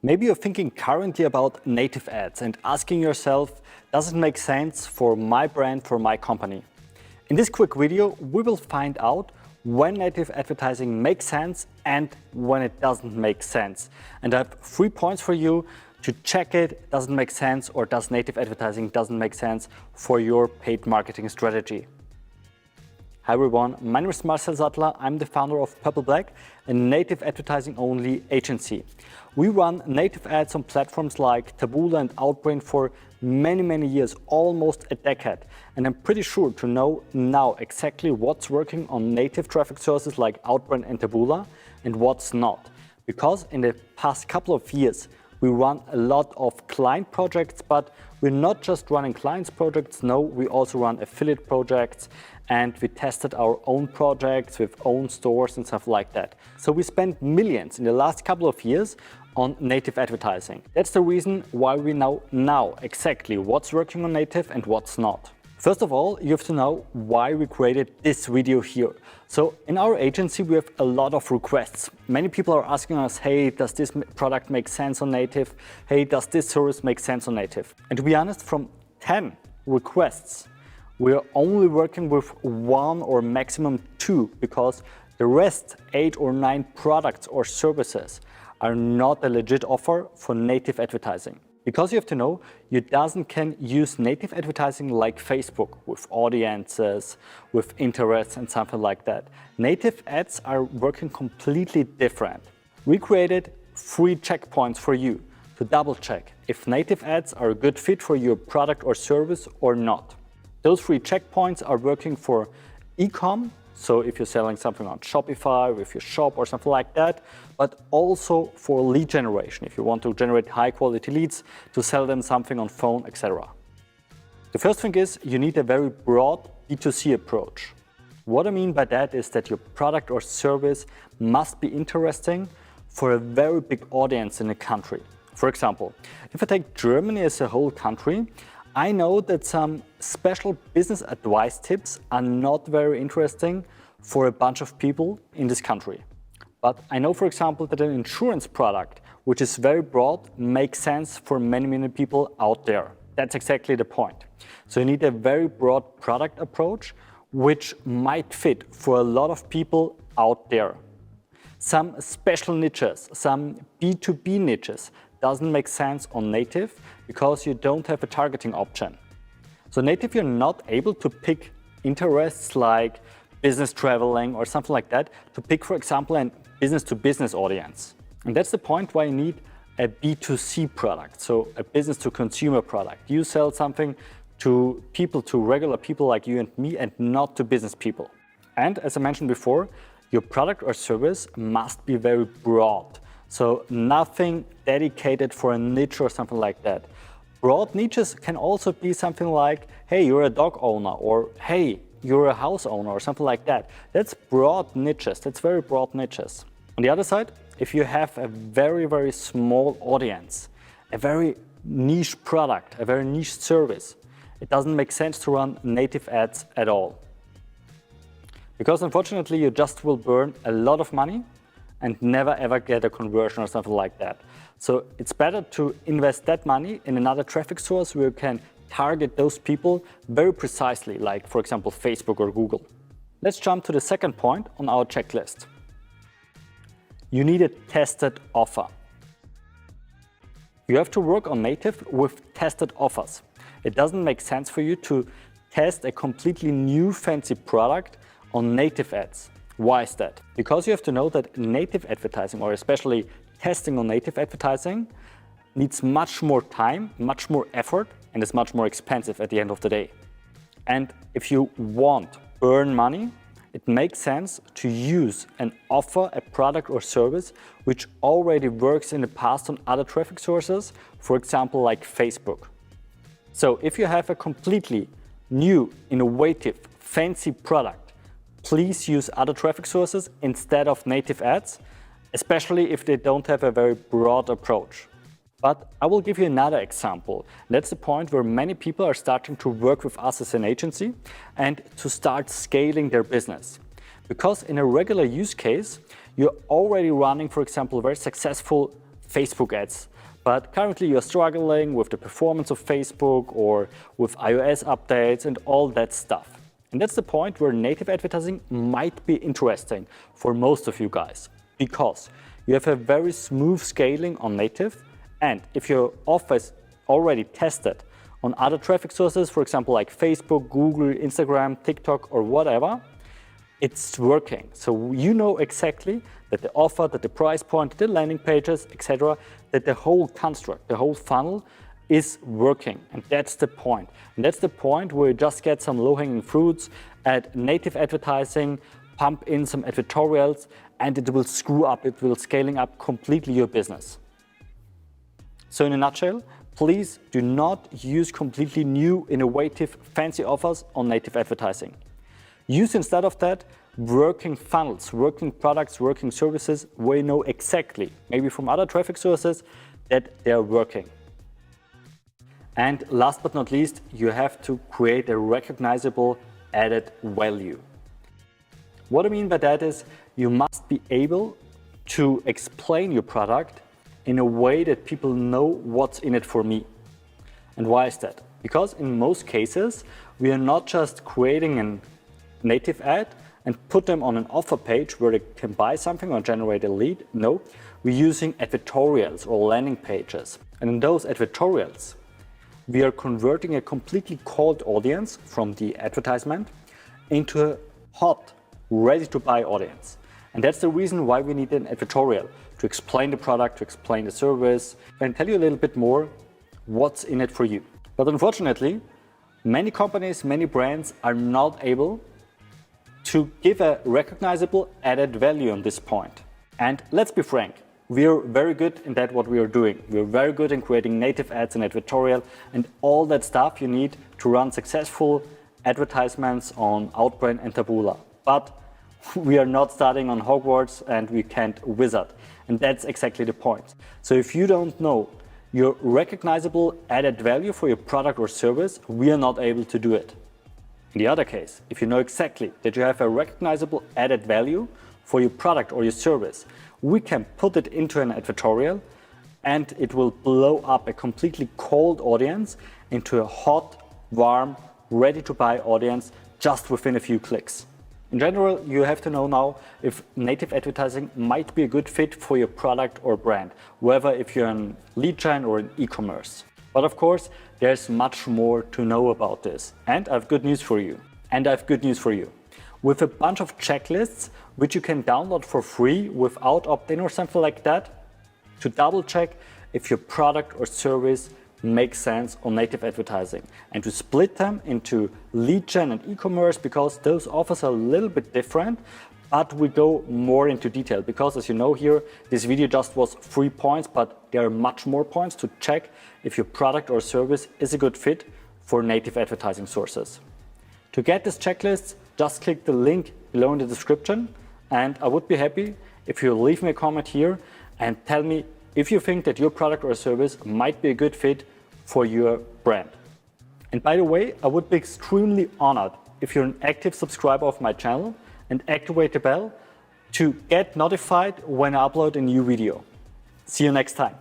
Maybe you're thinking currently about native ads and asking yourself, does it make sense for my brand, for my company? In this quick video, we will find out when native advertising makes sense and when it doesn't make sense. And I have 3 points for you to check it, doesn't make sense, or does native advertising doesn't make sense for your paid marketing strategy. Hi everyone, my name is Marcel Sattler. I'm the founder of Purple Black, a native advertising only agency. We run native ads on platforms like Taboola and Outbrain for many years, almost a decade. And I'm pretty sure to know now exactly what's working on native traffic sources like Outbrain and Taboola and what's not. Because in the past couple of years, we run a lot of client projects, but we're not just running clients projects. No, we also run affiliate projects, and we tested our own projects with own stores and stuff like that. So we spent millions in the last couple of years on native advertising. That's the reason why we know now exactly what's working on native and what's not. First of all, you have to know why we created this video here. So in our agency, we have a lot of requests. Many people are asking us, hey, does this product make sense on native? Hey, does this service make sense on native? And to be honest, from 10 requests, we're only working with 1 or maximum 2 because the rest 8 or 9 products or services are not a legit offer for native advertising. Because you have to know, you can use native advertising like Facebook with audiences, with interests and something like that. Native ads are working completely different. We created 3 checkpoints for you to double check if native ads are a good fit for your product or service or not. Those 3 checkpoints are working for e-com, so if you're selling something on Shopify, with your shop or something like that, but also for lead generation, if you want to generate high quality leads to sell them something on phone, etc. The first thing is you need a very broad B2C approach. What I mean by that is that your product or service must be interesting for a very big audience in a country. For example, if I take Germany as a whole country, I know that some special business advice tips are not very interesting for a bunch of people in this country. But I know, for example, that an insurance product, which is very broad, makes sense for many people out there. That's exactly the point. So you need a very broad product approach, which might fit for a lot of people out there. Some special niches, some B2B niches, doesn't make sense on native because you don't have a targeting option. So native, you're not able to pick interests like business traveling or something like that to pick, for example, a business-to-business audience. And that's the point why you need a B2C product, so a business-to-consumer product. You sell something to people, to regular people like you and me, and not to business people. And as I mentioned before, your product or service must be very broad. So nothing dedicated for a niche or something like that. Broad niches can also be something like, hey, you're a dog owner, or hey, you're a house owner, or something like that. That's broad niches, that's very broad niches. On the other side, if you have a very small audience, a very niche product, a very niche service, it doesn't make sense to run native ads at all. Because unfortunately, you just will burn a lot of money and never ever get a conversion or something like that. So it's better to invest that money in another traffic source where you can target those people very precisely, like for example Facebook or Google. Let's jump to the second point on our checklist. You need a tested offer. You have to work on native with tested offers. It doesn't make sense for you to test a completely new fancy product on native ads. Why is that? Because you have to know that native advertising, or especially testing on native advertising, needs much more time, much more effort, and is much more expensive at the end of the day. And if you want to earn money, it makes sense to use and offer a product or service which already works in the past on other traffic sources, for example, like Facebook. So if you have a completely new, innovative, fancy product, please use other traffic sources instead of native ads, especially if they don't have a very broad approach. But I will give you another example. That's the point where many people are starting to work with us as an agency and to start scaling their business. Because in a regular use case, you're already running, for example, very successful Facebook ads. But currently you're struggling with the performance of Facebook or with iOS updates and all that stuff. And that's the point where native advertising might be interesting for most of you guys, because you have a very smooth scaling on native, and if your offer is already tested on other traffic sources, for example, like Facebook, Google, Instagram, TikTok, or whatever, it's working. So you know exactly that the offer, that the price point, the landing pages, etc., that the whole construct, the whole funnel is working. And that's the point. And that's the point where you just get some low-hanging fruits, add native advertising, pump in some advertorials, and it will screw up, it will scaling up completely your business. So in a nutshell, please do not use completely new, innovative, fancy offers on native advertising. Use instead of that working funnels, working products, working services where you know exactly, maybe from other traffic sources, that they are working. And last but not least, you have to create a recognizable added value. What I mean by that is you must be able to explain your product in a way that people know what's in it for me. And why is that? Because in most cases, we are not just creating a native ad and put them on an offer page where they can buy something or generate a lead. No, we're using advertorials or landing pages. And in those advertorials, we are converting a completely cold audience from the advertisement into a hot, ready-to-buy audience. And that's the reason why we need an advertorial, to explain the product, to explain the service, and tell you a little bit more what's in it for you. But unfortunately, many companies, many brands are not able to give a recognizable added value on this point. And let's be frank, we are very good in that what we are doing. We're very good in creating native ads and advertorial and all that stuff you need to run successful advertisements on Outbrain and Taboola. But we are not starting on Hogwarts and we can't wizard. And that's exactly the point. So if you don't know your recognizable added value for your product or service, we are not able to do it. In the other case, if you know exactly that you have a recognizable added value for your product or your service, we can put it into an advertorial and it will blow up a completely cold audience into a hot, warm, ready-to-buy audience just within a few clicks. In general, you have to know now if native advertising might be a good fit for your product or brand, whether if you're in lead gen or in e-commerce. But of course, there's much more to know about this. And I have good news for you. With a bunch of checklists, which you can download for free without opt-in or something like that, to double check if your product or service makes sense on native advertising, and to split them into lead gen and e-commerce, because those offers are a little bit different, but we go more into detail because, as you know here, this video just was 3 points, but there are much more points to check if your product or service is a good fit for native advertising sources. To get this checklist, just click the link below in the description, and I would be happy if you leave me a comment here and tell me if you think that your product or service might be a good fit for your brand. And by the way, I would be extremely honored if you're an active subscriber of my channel and activate the bell to get notified when I upload a new video. See you next time.